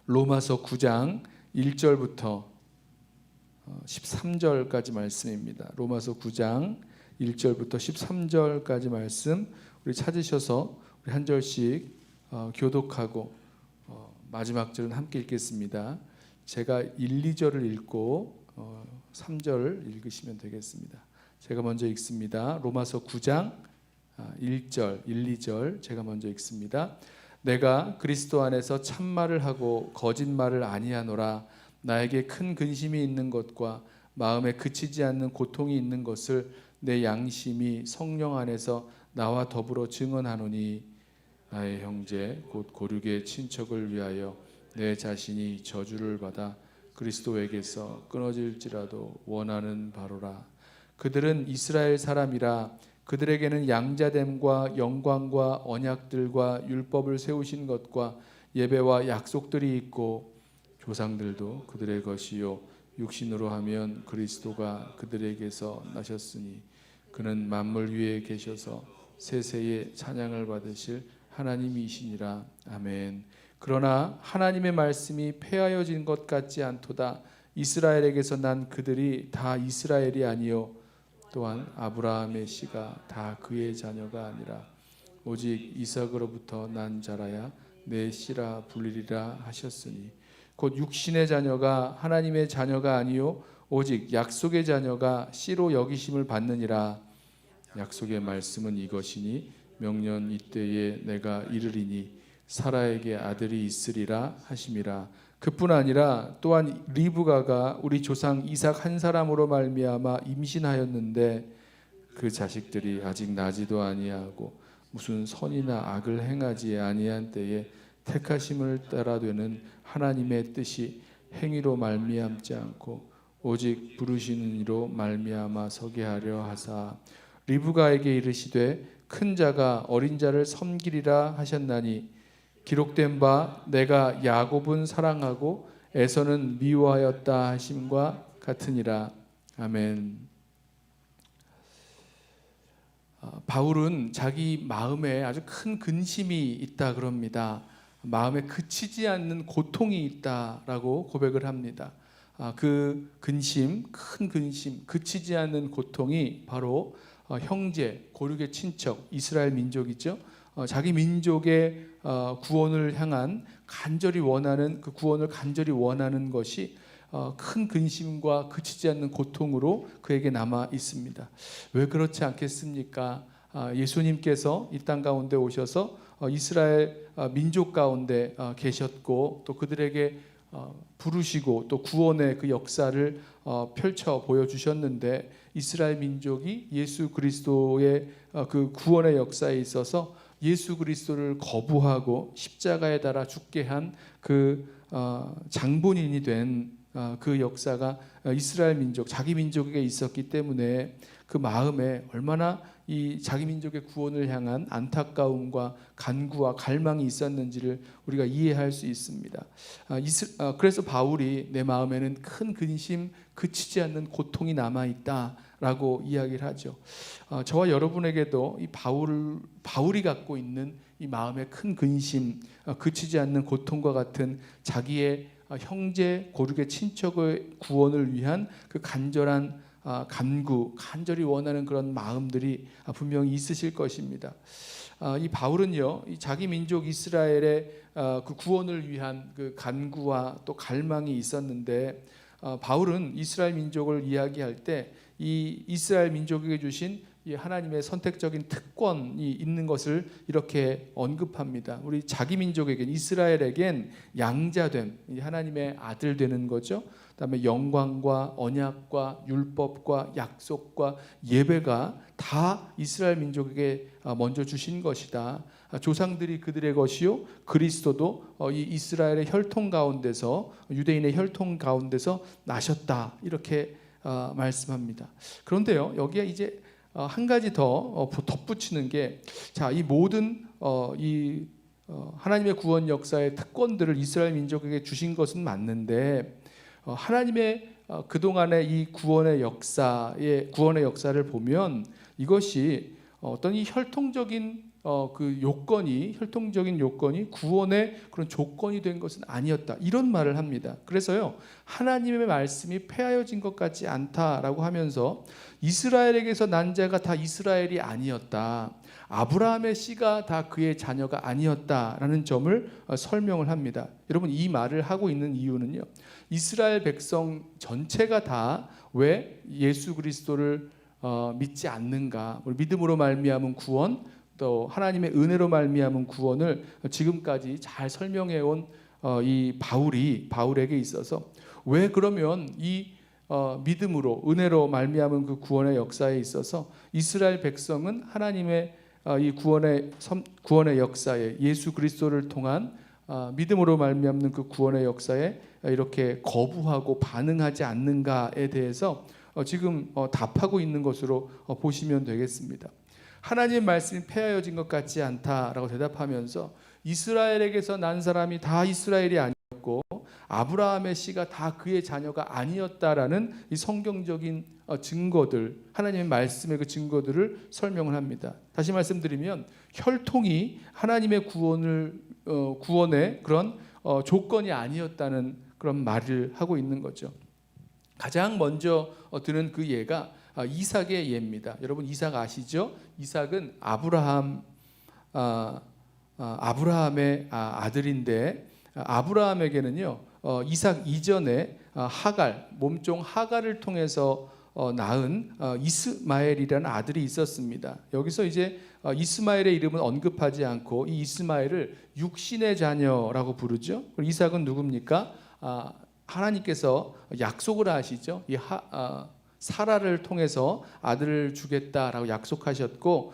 로마서 9장 1절부터 13절까지 말씀입니다. 로마서 9장 1절부터 13절까지 말씀 우리 찾으셔서 우리 한 절씩 교독하고 마지막 절은 함께 읽겠습니다. 제가 1, 2절을 읽고 3절을 읽으시면 되겠습니다. 제가 먼저 읽습니다. 로마서 9장 1절, 1, 2절 제가 먼저 읽습니다. 내가 그리스도 안에서 참말을 하고 거짓말을 아니하노라. 나에게 큰 근심이 있는 것과 마음에 그치지 않는 고통이 있는 것을 내 양심이 성령 안에서 나와 더불어 증언하노니, 나의 형제 곧 고륙의 친척을 위하여 내 자신이 저주를 받아 그리스도에게서 끊어질지라도 원하는 바로라. 그들은 이스라엘 사람이라. 그들에게는 양자됨과 영광과 언약들과 율법을 세우신 것과 예배와 약속들이 있고, 조상들도 그들의 것이요 육신으로 하면 그리스도가 그들에게서 나셨으니 그는 만물 위에 계셔서 세세의 찬양을 받으실 하나님이시니라. 아멘. 그러나 하나님의 말씀이 폐하여진 것 같지 않도다. 이스라엘에게서 난 그들이 다 이스라엘이 아니요 또한 아브라함의 씨가 다 그의 자녀가 아니라 오직 이삭으로부터 난 자라야 내 씨라 불리리라 하셨으니, 곧 육신의 자녀가 하나님의 자녀가 아니요 오직 약속의 자녀가 씨로 여기심을 받느니라. 약속의 말씀은 이것이니 명년 이때에 내가 이르리니 사라에게 아들이 있으리라 하심이라. 그뿐 아니라 또한 리브가가 우리 조상 이삭 한 사람으로 말미암아 임신하였는데 그 자식들이 아직 나지도 아니하고 무슨 선이나 악을 행하지 아니한 때에 택하심을 따라 되는 하나님의 뜻이 행위로 말미암지 않고 오직 부르시는 이로 말미암아 서게 하려 하사, 리브가에게 이르시되 큰 자가 어린 자를 섬기리라 하셨나니, 기록된 바 내가 야곱은 사랑하고 에서는 미워하였다 하심과 같으니라. 아멘. 바울은 자기 마음에 아주 큰 근심이 있다 그럽니다. 마음에 그치지 않는 고통이 있다라고 고백을 합니다. 그 근심, 큰 근심, 그치지 않는 고통이 바로 형제, 고륙의 친척, 이스라엘 민족이죠. 자기 민족의 구원을 향한 간절히 원하는, 그 구원을 간절히 원하는 것이 큰 근심과 그치지 않는 고통으로 그에게 남아 있습니다. 왜 그렇지 않겠습니까? 예수님께서 이 땅 가운데 오셔서 이스라엘 민족 가운데 계셨고, 또 그들에게 부르시고 또 구원의 그 역사를 펼쳐 보여주셨는데, 이스라엘 민족이 예수 그리스도의 그 구원의 역사에 있어서 예수 그리스도를 거부하고 십자가에 달아 죽게 한 그 장본인이 된 그 역사가 이스라엘 민족, 자기 민족에게 있었기 때문에 그 마음에 얼마나 이 자기 민족의 구원을 향한 안타까움과 간구와 갈망이 있었는지를 우리가 이해할 수 있습니다. 그래서 바울이 내 마음에는 큰 근심, 그치지 않는 고통이 남아있다라고 이야기를 하죠. 저와 여러분에게도 이 바울이 갖고 있는 이 마음의 큰 근심, 그치지 않는 고통과 같은 자기의 형제, 고륙의 친척의 구원을 위한 그 간절한 간구, 간절히 원하는 그런 마음들이 분명히 있으실 것입니다. 이 바울은요, 이 자기 민족 이스라엘의 그 구원을 위한 그 간구와 또 갈망이 있었는데, 바울은 이스라엘 민족을 이야기할 때 이 이스라엘 민족에게 주신 이 하나님의 선택적인 특권이 있는 것을 이렇게 언급합니다. 우리 자기 민족에겐, 이스라엘에겐 양자됨, 하나님의 아들 되는 거죠. 그다음에 영광과 언약과 율법과 약속과 예배가 다 이스라엘 민족에게 먼저 주신 것이다. 조상들이 그들의 것이요 그리스도도 이 이스라엘의 혈통 가운데서, 유대인의 혈통 가운데서 나셨다, 이렇게 말씀합니다. 그런데요, 여기에 이제 한 가지 더 덧붙이는 게, 자, 이 모든 하나님의 구원 역사의 특권들을 이스라엘 민족에게 주신 것은 맞는데, 하나님의 그동안의 이 구원의 역사를 보면 이것이 어떤 이 혈통적인 그 요건이, 혈통적인 요건이 구원의 그런 조건이 된 것은 아니었다, 이런 말을 합니다. 그래서요, 하나님의 말씀이 폐하여진 것 같지 않다라고 하면서 이스라엘에게서 난 자가 다 이스라엘이 아니었다, 아브라함의 씨가 다 그의 자녀가 아니었다라는 점을 설명을 합니다. 여러분, 이 말을 하고 있는 이유는요, 이스라엘 백성 전체가 다 왜 예수 그리스도를 믿지 않는가, 믿음으로 말미암은 구원, 또 하나님의 은혜로 말미암은 구원을 지금까지 잘 설명해 온 이 바울에게 있어서 왜 그러면 이 믿음으로 은혜로 말미암은 그 구원의 역사에 있어서 이스라엘 백성은 하나님의 이 구원의 역사에, 예수 그리스도를 통한 믿음으로 말미암는 그 구원의 역사에 이렇게 거부하고 반응하지 않는가에 대해서 지금 답하고 있는 것으로 보시면 되겠습니다. 하나님의 말씀이 폐하여진 것 같지 않다라고 대답하면서 이스라엘에게서 난 사람이 다 이스라엘이 아니었고 아브라함의 씨가 다 그의 자녀가 아니었다라는 이 성경적인 증거들, 하나님의 말씀의 그 증거들을 설명을 합니다. 다시 말씀드리면 혈통이 하나님의 구원의 그런 조건이 아니었다는 그런 말을 하고 있는 거죠. 가장 먼저 드는 그 예가 이삭의 예입니다. 여러분, 이삭 아시죠? 이삭은 아브라함의 아들인데, 아브라함에게는요, 이삭 이전에 하갈, 몸종 하갈을 통해서 낳은 이스마엘이라는 아들이 있었습니다. 여기서 이제 이스마엘의 이름은 언급하지 않고 이 이스마엘을 육신의 자녀라고 부르죠. 이삭은 누굽니까? 하나님께서 약속을 하시죠. 사라를 통해서 아들을 주겠다라고 약속하셨고,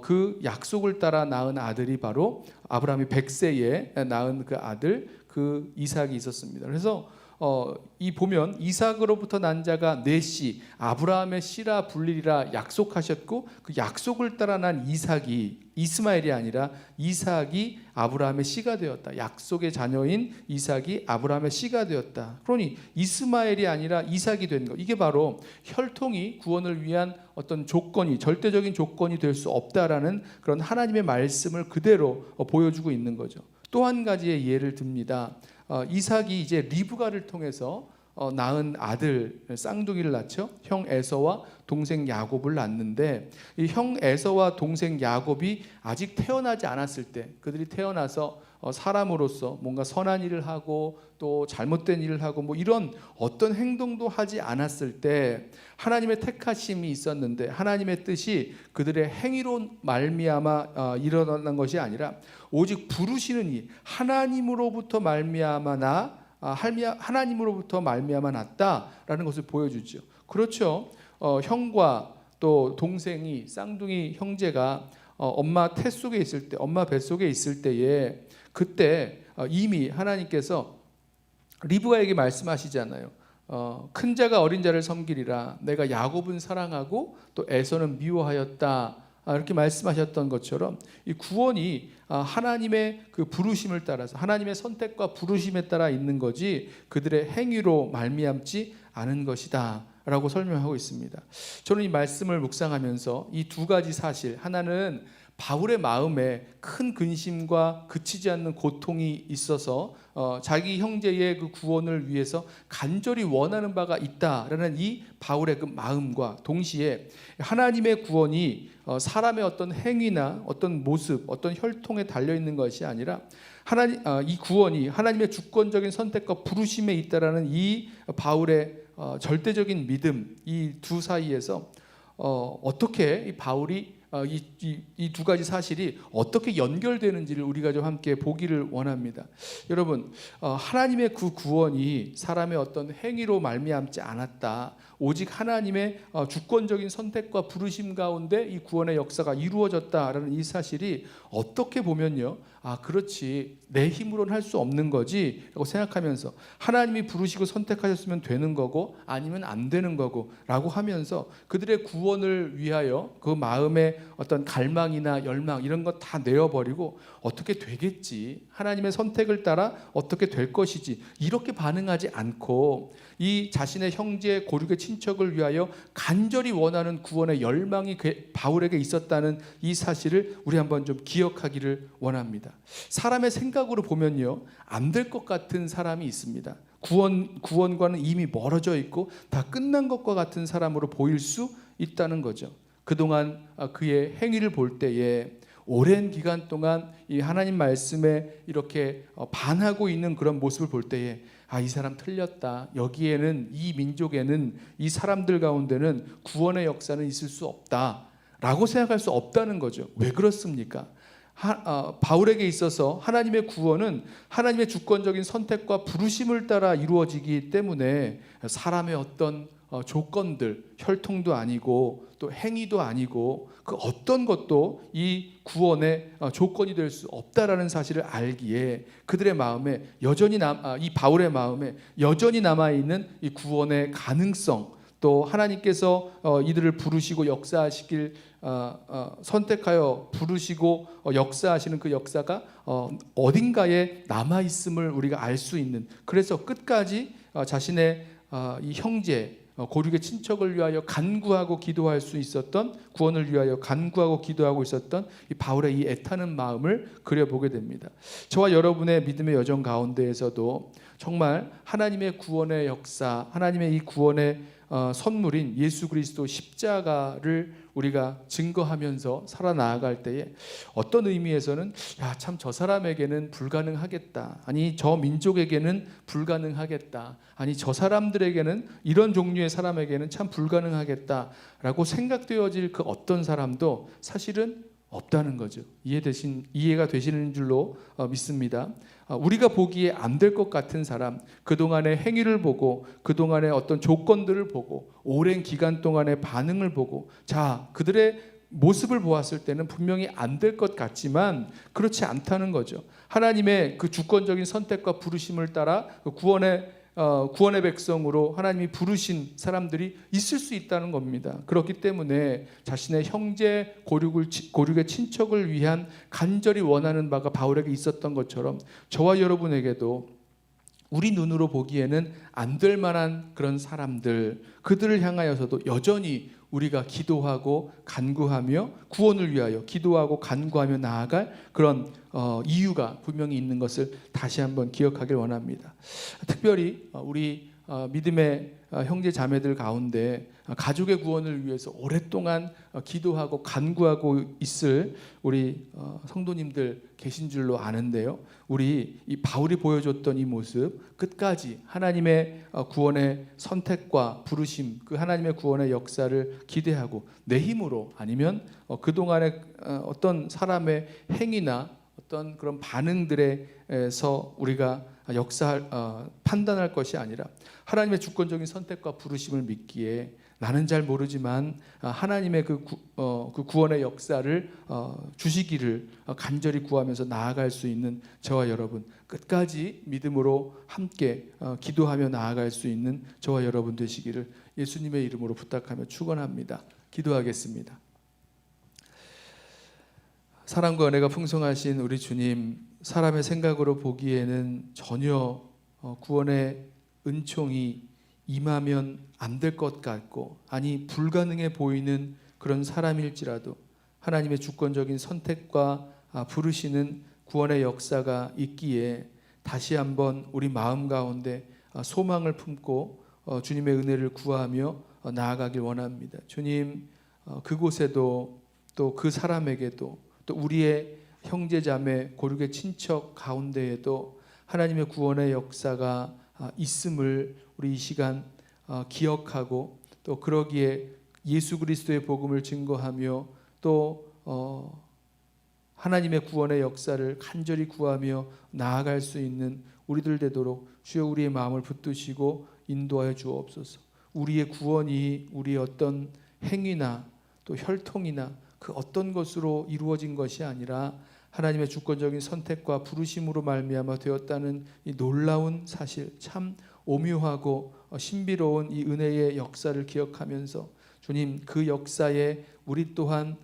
그 약속을 따라 낳은 아들이 바로 아브라함이 100세에 낳은 그 아들, 그 이삭이 있었습니다. 그래서 이 보면 이삭으로부터 난 자가 내 씨, 아브라함의 씨라 불리리라 약속하셨고, 그 약속을 따라 난 이삭이, 이스마엘이 아니라 이삭이 아브라함의 씨가 되었다. 약속의 자녀인 이삭이 아브라함의 씨가 되었다. 그러니 이스마엘이 아니라 이삭이 된 것, 이게 바로 혈통이 구원을 위한 어떤 조건이, 절대적인 조건이 될 수 없다라는 그런 하나님의 말씀을 그대로 보여주고 있는 거죠. 또 한 가지의 예를 듭니다. 이삭이 이제 리브가를 통해서 낳은 아들, 쌍둥이를 낳죠. 형 에서와 동생 야곱을 낳는데, 이 형 에서와 동생 야곱이 아직 태어나지 않았을 때, 그들이 태어나서 사람으로서 뭔가 선한 일을 하고 또 잘못된 일을 하고 뭐 이런 어떤 행동도 하지 않았을 때 하나님의 택하심이 있었는데, 하나님의 뜻이 그들의 행위로 말미암아 일어난 것이 아니라 오직 부르시는 이 하나님으로부터 말미암아 하나님으로부터 말미암아 났다라는 것을 보여주죠. 그렇죠. 형과 또 동생이, 쌍둥이 형제가 엄마 태 속에 있을 때, 엄마 뱃속에 있을 때에, 그때 이미 하나님께서 리브가에게 말씀하시잖아요. 큰 자가 어린 자를 섬기리라. 내가 야곱은 사랑하고 또 에서는 미워하였다. 이렇게 말씀하셨던 것처럼 이 구원이 하나님의 그 부르심을 따라서, 하나님의 선택과 부르심에 따라 있는 거지 그들의 행위로 말미암지 않은 것이다 라고 설명하고 있습니다. 저는 이 말씀을 묵상하면서 이 두 가지 사실, 하나는 바울의 마음에 큰 근심과 그치지 않는 고통이 있어서 자기 형제의 그 구원을 위해서 간절히 원하는 바가 있다라는 이 바울의 그 마음과 동시에 하나님의 구원이 사람의 어떤 행위나 어떤 모습, 어떤 혈통에 달려 있는 것이 아니라 이 구원이 하나님의 주권적인 선택과 부르심에 있다라는 이 바울의 절대적인 믿음, 이 두 사이에서 어떻게 이 바울이 이 두 가지 사실이 어떻게 연결되는지를 우리가 좀 함께 보기를 원합니다. 여러분, 하나님의 그 구원이 사람의 어떤 행위로 말미암지 않았다. 오직 하나님의 주권적인 선택과 부르심 가운데 이 구원의 역사가 이루어졌다라는 이 사실이 어떻게 보면요, 그렇지, 내 힘으로는 할 수 없는 거지 라고 생각하면서 하나님이 부르시고 선택하셨으면 되는 거고 아니면 안 되는 거고 라고 하면서 그들의 구원을 위하여 그 마음의 어떤 갈망이나 열망 이런 거 다 내어버리고 어떻게 되겠지, 하나님의 선택을 따라 어떻게 될 것이지 이렇게 반응하지 않고 이 자신의 형제 고륙의 친척을 위하여 간절히 원하는 구원의 열망이 바울에게 있었다는 이 사실을 우리 한번 좀 기억하기를 원합니다. 사람의 생각으로 보면요, 안 될 것 같은 사람이 있습니다. 구원과는 이미 멀어져 있고 다 끝난 것과 같은 사람으로 보일 수 있다는 거죠. 그동안 그의 행위를 볼 때에 오랜 기간 동안 이 하나님 말씀에 이렇게 반하고 있는 그런 모습을 볼 때에 이 사람 틀렸다. 여기에는, 이 민족에는, 이 사람들 가운데는 구원의 역사는 있을 수 없다 라고 생각할 수 없다는 거죠. 왜 그렇습니까? 바울에게 있어서 하나님의 구원은 하나님의 주권적인 선택과 부르심을 따라 이루어지기 때문에 사람의 어떤 조건들, 혈통도 아니고 또 행위도 아니고 그 어떤 것도 이 구원의 조건이 될 수 없다라는 사실을 알기에 그들의 마음에 여전히 이 바울의 마음에 여전히 남아 있는 이 구원의 가능성, 또 하나님께서 이들을 부르시고 역사하시길 선택하여 부르시고 역사하시는 그 역사가 어딘가에 남아 있음을 우리가 알 수 있는, 그래서 끝까지 자신의 이 형제 고륙의 친척을 위하여 간구하고 기도할 수 있었던, 구원을 위하여 간구하고 기도하고 있었던 이 바울의 이 애타는 마음을 그려보게 됩니다. 저와 여러분의 믿음의 여정 가운데에서도 정말 하나님의 구원의 역사, 하나님의 이 구원의 선물인 예수 그리스도 십자가를 우리가 증거하면서 살아나아갈 때에 어떤 의미에서는 참 저 사람에게는 불가능하겠다, 아니 저 민족에게는 불가능하겠다, 아니 저 사람들에게는, 이런 종류의 사람에게는 참 불가능하겠다라고 생각되어질 그 어떤 사람도 사실은 없다는 거죠. 이해가 되시는 줄로 믿습니다. 우리가 보기에 안 될 것 같은 사람, 그동안의 행위를 보고 그동안의 어떤 조건들을 보고 오랜 기간 동안의 반응을 보고 그들의 모습을 보았을 때는 분명히 안 될 것 같지만 그렇지 않다는 거죠. 하나님의 그 주권적인 선택과 부르심을 따라 구원의 백성으로 하나님이 부르신 사람들이 있을 수 있다는 겁니다. 그렇기 때문에 자신의 형제 고륙의 친척을 위한 간절히 원하는 바가 바울에게 있었던 것처럼 저와 여러분에게도 우리 눈으로 보기에는 안 될 만한 그런 사람들, 그들을 향하여서도 여전히 우리가 기도하고 간구하며 구원을 위하여 기도하고 간구하며 나아갈 그런 이유가 분명히 있는 것을 다시 한번 기억하길 원합니다. 특별히 우리 믿음의 형제 자매들 가운데 가족의 구원을 위해서 오랫동안 기도하고 간구하고 있을 우리 성도님들 계신 줄로 아는데요. 우리 이 바울이 보여줬던 이 모습, 끝까지 하나님의 구원의 선택과 부르심, 그 하나님의 구원의 역사를 기대하고 내 힘으로, 아니면 그동안의 어떤 사람의 행위나 어떤 그런 반응들에서 우리가 판단할 것이 아니라 하나님의 주권적인 선택과 부르심을 믿기에 나는 잘 모르지만 하나님의 그 구원의 역사를 주시기를 간절히 구하면서 나아갈 수 있는 저와 여러분, 끝까지 믿음으로 함께 기도하며 나아갈 수 있는 저와 여러분 되시기를 예수님의 이름으로 부탁하며 축원합니다. 기도하겠습니다. 사랑과 은혜가 풍성하신 우리 주님, 사람의 생각으로 보기에는 전혀 구원의 은총이 임하면 안 될 것 같고, 아니 불가능해 보이는 그런 사람일지라도 하나님의 주권적인 선택과 부르시는 구원의 역사가 있기에 다시 한번 우리 마음 가운데 소망을 품고 주님의 은혜를 구하며 나아가길 원합니다. 주님, 그곳에도 또 그 사람에게도 또 우리의 형제자매 고륙의 친척 가운데에도 하나님의 구원의 역사가 있음을 우리 이 시간 기억하고, 또 그러기에 예수 그리스도의 복음을 증거하며 또 하나님의 구원의 역사를 간절히 구하며 나아갈 수 있는 우리들 되도록 주여 우리의 마음을 붙드시고 인도하여 주옵소서. 우리의 구원이 우리의 어떤 행위나 또 혈통이나 그 어떤 것으로 이루어진 것이 아니라 하나님의 주권적인 선택과 부르심으로 말미암아 되었다는 이 놀라운 사실, 참 오묘하고 신비로운 이 은혜의 역사를 기억하면서 주님, 그 역사에 우리 또한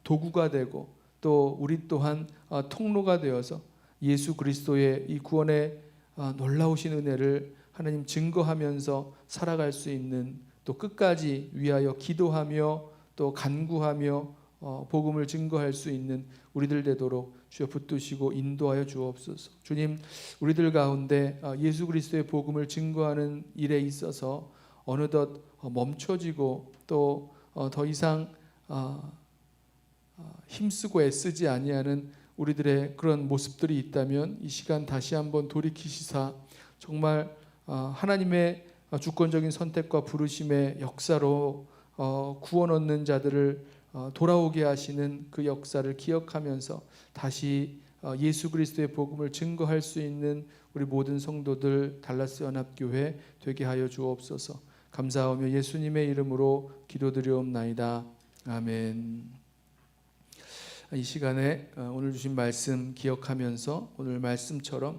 도구가 되고 또 우리 또한 통로가 되어서 예수 그리스도의 이 구원의 놀라우신 은혜를 하나님 증거하면서 살아갈 수 있는, 또 끝까지 위하여 기도하며 또 간구하며 복음을 증거할 수 있는 우리들 되도록 주여 붙드시고 인도하여 주옵소서. 주님, 우리들 가운데 예수 그리스도의 복음을 증거하는 일에 있어서 어느덧 멈춰지고 또 더 이상 힘쓰고 애쓰지 아니하는 우리들의 그런 모습들이 있다면 이 시간 다시 한번 돌이키시사 정말 하나님의 주권적인 선택과 부르심의 역사로 구원 얻는 자들을 돌아오게 하시는 그 역사를 기억하면서 다시 예수 그리스도의 복음을 증거할 수 있는 우리 모든 성도들 달라스 연합교회 되게 하여 주옵소서. 감사하며 예수님의 이름으로 기도드리옵나이다. 아멘. 이 시간에 오늘 주신 말씀 기억하면서 오늘 말씀처럼